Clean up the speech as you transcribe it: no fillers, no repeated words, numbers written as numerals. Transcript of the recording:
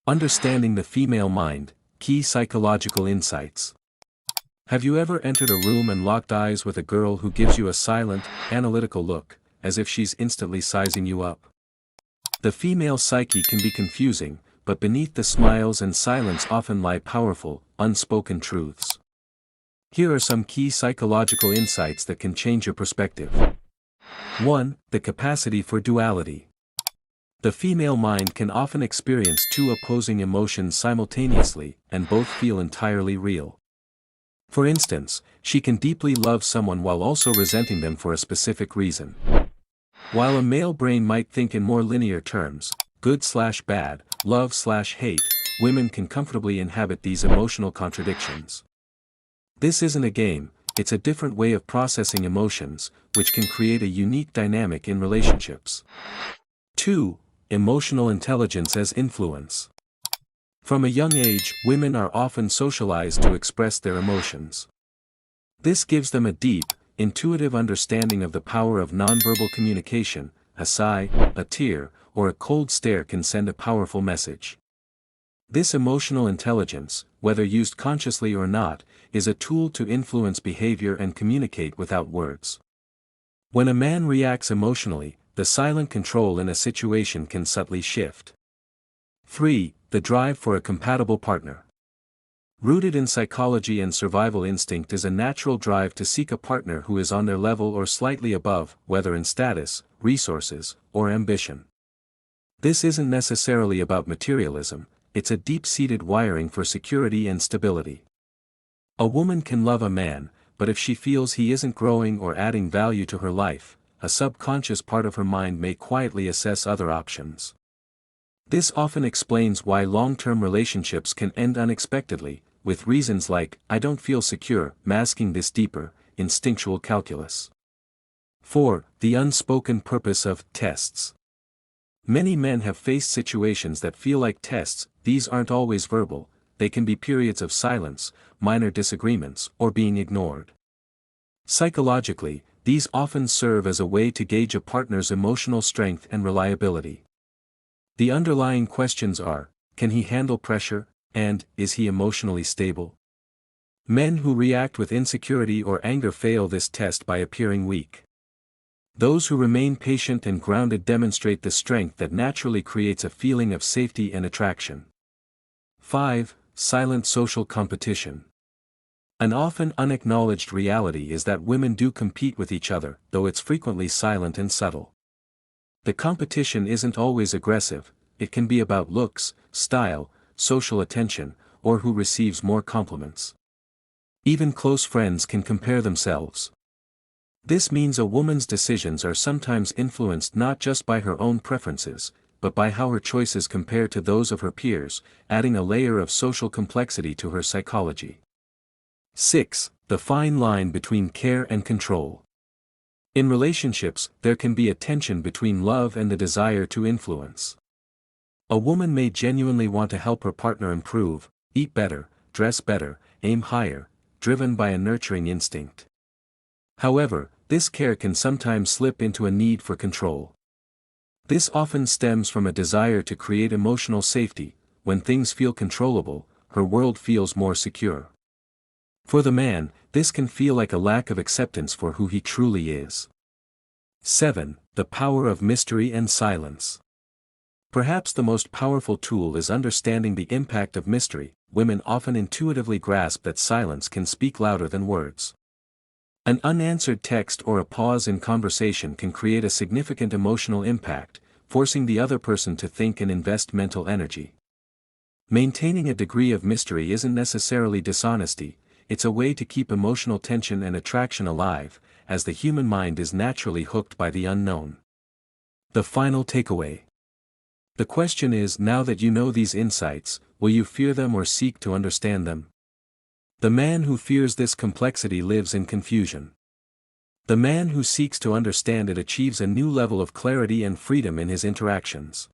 Understanding the female mind, key psychological insights. Have you ever entered a room and locked eyes with a girl who gives you a silent, analytical look, as if she's instantly sizing you up? The female psyche can be confusing, but beneath the smiles and silence often lie powerful, unspoken truths. Here are some key psychological insights that can change your perspective. 1. The capacity for duality. The female mind can often experience two opposing emotions simultaneously, and both feel entirely real. For instance, she can deeply love someone while also resenting them for a specific reason. While a male brain might think in more linear terms, good/bad, love/hate, women can comfortably inhabit these emotional contradictions. This isn't a game, it's a different way of processing emotions, which can create a unique dynamic in relationships. 2. Emotional intelligence as influence. From a young age, women are often socialized to express their emotions. This gives them a deep, intuitive understanding of the power of nonverbal communication. A sigh, a tear, or a cold stare can send a powerful message. This emotional intelligence, whether used consciously or not, is a tool to influence behavior and communicate without words. When a man reacts emotionally, the silent control in a situation can subtly shift. 3. The drive for a compatible partner. Rooted in psychology and survival instinct is a natural drive to seek a partner who is on their level or slightly above, whether in status, resources, or ambition. This isn't necessarily about materialism, it's a deep-seated wiring for security and stability. A woman can love a man, but if she feels he isn't growing or adding value to her life, a subconscious part of her mind may quietly assess other options. This often explains why long-term relationships can end unexpectedly, with reasons like, "I don't feel secure," masking this deeper, instinctual calculus. 4. The unspoken purpose of tests. Many men have faced situations that feel like tests. These aren't always verbal, they can be periods of silence, minor disagreements, or being ignored. Psychologically, these often serve as a way to gauge a partner's emotional strength and reliability. The underlying questions are, can he handle pressure, and is he emotionally stable? Men who react with insecurity or anger fail this test by appearing weak. Those who remain patient and grounded demonstrate the strength that naturally creates a feeling of safety and attraction. 5. Silent social competition. An often unacknowledged reality is that women do compete with each other, though it's frequently silent and subtle. The competition isn't always aggressive, it can be about looks, style, social attention, or who receives more compliments. Even close friends can compare themselves. This means a woman's decisions are sometimes influenced not just by her own preferences, but by how her choices compare to those of her peers, adding a layer of social complexity to her psychology. 6. The fine line between care and control. In relationships, there can be a tension between love and the desire to influence. A woman may genuinely want to help her partner improve, eat better, dress better, aim higher, driven by a nurturing instinct. However, this care can sometimes slip into a need for control. This often stems from a desire to create emotional safety. When things feel controllable, her world feels more secure. For the man, this can feel like a lack of acceptance for who he truly is. 7. The power of mystery and silence. Perhaps the most powerful tool is understanding the impact of mystery. Women often intuitively grasp that silence can speak louder than words. An unanswered text or a pause in conversation can create a significant emotional impact, forcing the other person to think and invest mental energy. Maintaining a degree of mystery isn't necessarily dishonesty, it's a way to keep emotional tension and attraction alive, as the human mind is naturally hooked by the unknown. The final takeaway. The question is, now that you know these insights, will you fear them or seek to understand them? The man who fears this complexity lives in confusion. The man who seeks to understand it achieves a new level of clarity and freedom in his interactions.